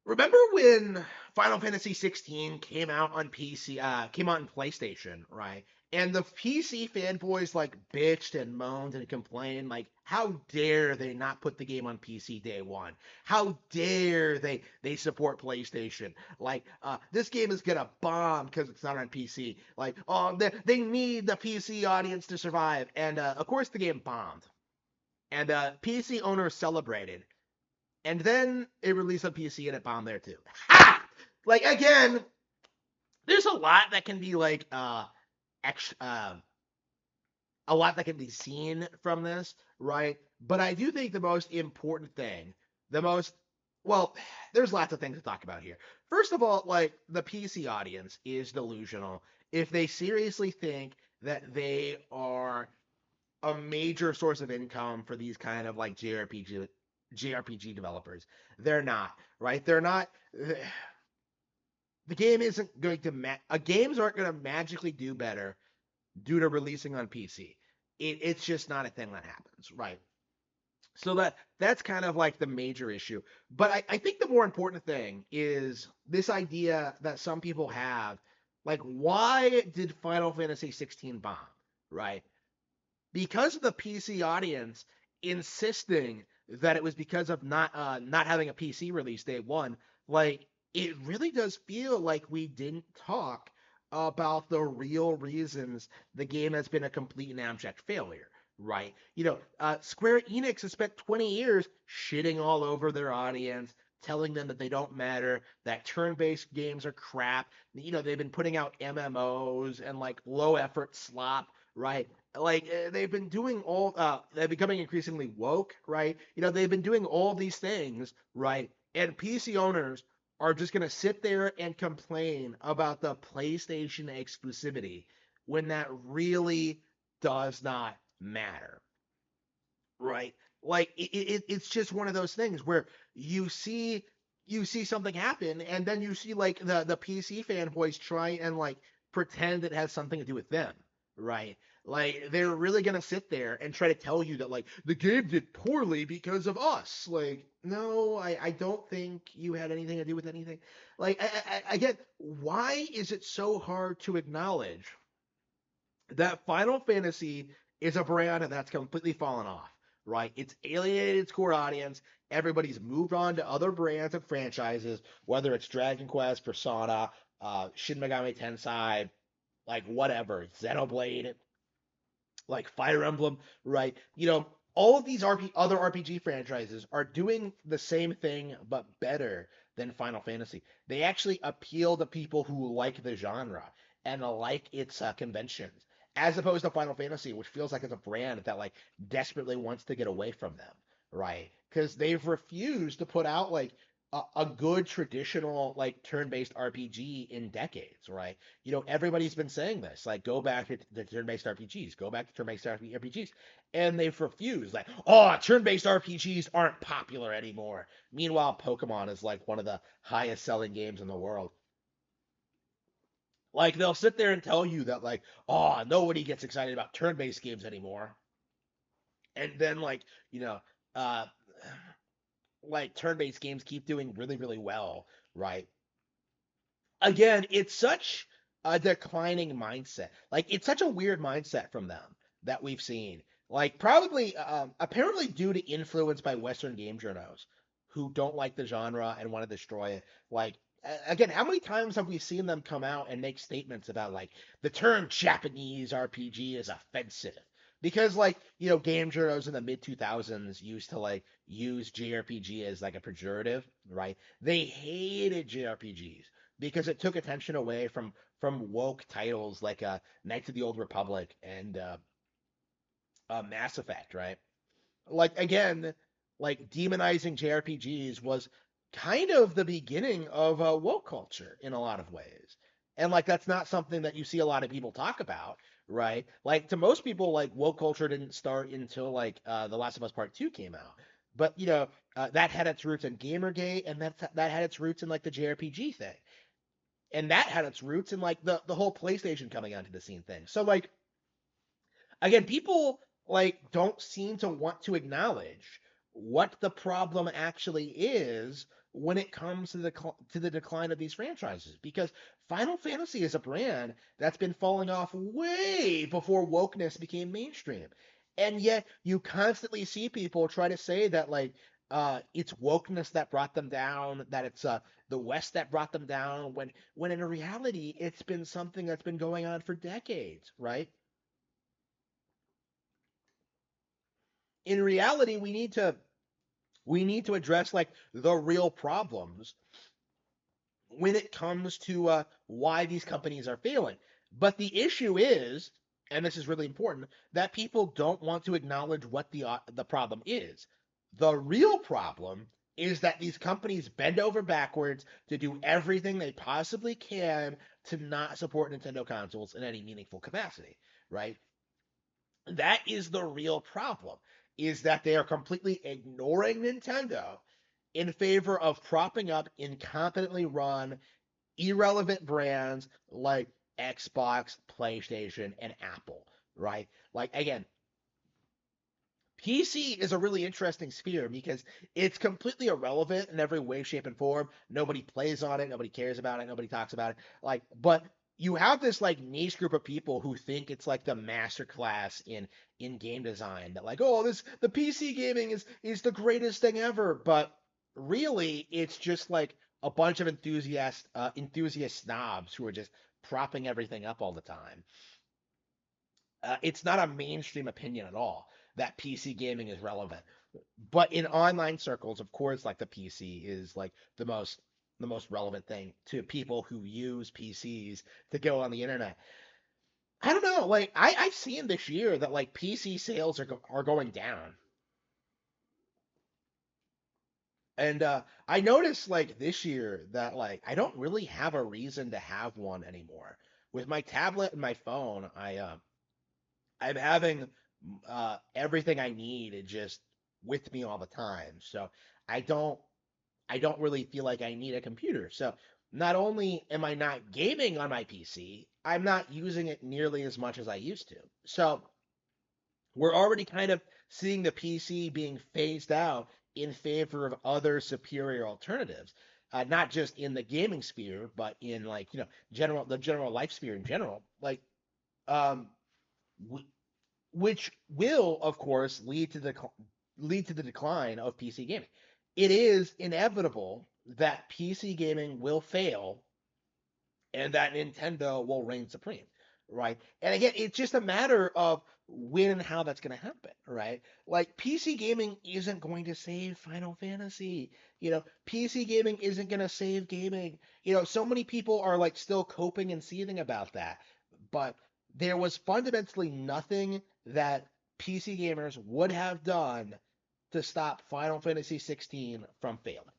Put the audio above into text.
Remember when Final Fantasy 16 came out on PC, came out on PlayStation, right? And the PC fanboys like bitched and moaned and complained, like, how dare they not put the game on PC day one? How dare they support PlayStation? Like, this game is gonna bomb because it's not on PC. Like, oh, they need the PC audience to survive. And of course, the game bombed. And PC owners celebrated, and then it released on PC and it bombed there too. Ha! Like again, there's a lot that can be like ex- uh, a lot that can be seen from this, right? But I do think the most important thing, the most well, there's lots of things to talk about here. First of all, like the PC audience is delusional if they seriously think that they are a major source of income for these kind of like JRPG developers. They're not, right? They're not. The game isn't going to games aren't going to magically do better due to releasing on PC. It's just not a thing that happens, right? So that's kind of like the major issue. But I think the more important thing is this idea that some people have, like, why did Final Fantasy 16 bomb, right? Because of the PC audience insisting that it was because of not having a PC release day one, like it really does feel like we didn't talk about the real reasons the game has been a complete and abject failure, right? Square Enix has spent 20 years shitting all over their audience, telling them that they don't matter, that turn-based games are crap. They've been putting out MMOs and like low effort slop, right? Like they've been doing all they're becoming increasingly woke, right? They've been doing all these things, right? And PC owners are just going to sit there and complain about the PlayStation exclusivity when that really does not matter, right? Like it's just one of those things where you see you see something happen, and then you see like the PC fanboys try and like pretend it has something to do with them, right? Like they're really gonna sit there and try to tell you that like the game did poorly because of us. Like, no, I don't think you had anything to do with anything. Like I get, why is it so hard to acknowledge that Final Fantasy is a brand that's completely fallen off, right? It's alienated its core audience. Everybody's moved on to other brands and franchises, whether it's Dragon Quest, Persona, Shin Megami Tensei, like whatever, Xenoblade, like Fire Emblem, right? All of these other RPG franchises are doing the same thing but better than Final Fantasy. They actually appeal to people who like the genre and like its conventions, as opposed to Final Fantasy, which feels like it's a brand that like desperately wants to get away from them, right? Because they've refused to put out like a good traditional like turn-based RPG in decades, right? Everybody's been saying this, like, go back to the turn-based RPGs, go back to turn-based RPGs, and they've refused. Like, oh, turn-based RPGs aren't popular anymore. Meanwhile, Pokemon is like one of the highest-selling games in the world. Like, they'll sit there and tell you that, like, oh, nobody gets excited about turn-based games anymore, and then you know, uh, like turn-based games keep doing really, really well, right? Again, it's such a declining mindset. Like it's such a weird mindset from them that we've seen. Like probably, apparently due to influence by Western game journals who don't like the genre and want to destroy it. Like again, how many times have we seen them come out and make statements about like the term Japanese RPG is offensive? Because game journals in the mid 2000s used to like use JRPG as like a pejorative, right? They hated JRPGs because it took attention away from woke titles like Knights of the Old Republic and Mass Effect, right? Like again, like demonizing JRPGs was kind of the beginning of woke culture in a lot of ways. And like that's not something that you see a lot of people talk about, right? Like to most people, like woke culture didn't start until like The Last of Us Part 2 came out. But that had its roots in Gamergate, and that had its roots in like the JRPG thing, and that had its roots in like the whole PlayStation coming onto the scene thing. So like again, people like don't seem to want to acknowledge what the problem actually is when it comes to the decline of these franchises, because Final Fantasy is a brand that's been falling off way before wokeness became mainstream. And yet you constantly see people try to say that like it's wokeness that brought them down, that it's the West that brought them down, when in reality it's been something that's been going on for decades, right? In reality, we need to address like the real problems when it comes to why these companies are failing. But the issue is, and this is really important, that people don't want to acknowledge what the problem is. The real problem is that these companies bend over backwards to do everything they possibly can to not support Nintendo consoles in any meaningful capacity, right? That is the real problem, is that they are completely ignoring Nintendo in favor of propping up incompetently run irrelevant brands like Xbox, PlayStation, and Apple, right? Like again, PC is a really interesting sphere because it's completely irrelevant in every way, shape, and form. Nobody plays on it, nobody cares about it, nobody talks about it. Like, but you have this like niche group of people who think it's like the master class in game design, that like, oh, this the PC gaming is the greatest thing ever. But really, it's just like a bunch of enthusiast snobs who are just propping everything up all the time. It's not a mainstream opinion at all that PC gaming is relevant. But in online circles, of course, like the PC is like the most relevant thing to people who use PCs to go on the internet. I don't know, like I've seen this year that like PC sales are going down. And I noticed like this year that like I don't really have a reason to have one anymore. With my tablet and my phone, I'm having everything I need just with me all the time. So I don't I don't really feel like I need a computer. So not only am I not gaming on my PC, I'm not using it nearly as much as I used to. So we're already kind of seeing the PC being phased out in favor of other superior alternatives. Not just in the gaming sphere, but in like, the general life sphere in general. Like, um, which will, of course, lead to the decline of PC gaming. It is inevitable that PC gaming will fail and that Nintendo will reign supreme, right? And again, it's just a matter of when and how that's going to happen, right? Like PC gaming isn't going to save Final Fantasy. PC gaming isn't going to save gaming. So many people are like still coping and seething about that. But there was fundamentally nothing that PC gamers would have done to stop Final Fantasy 16 from failing.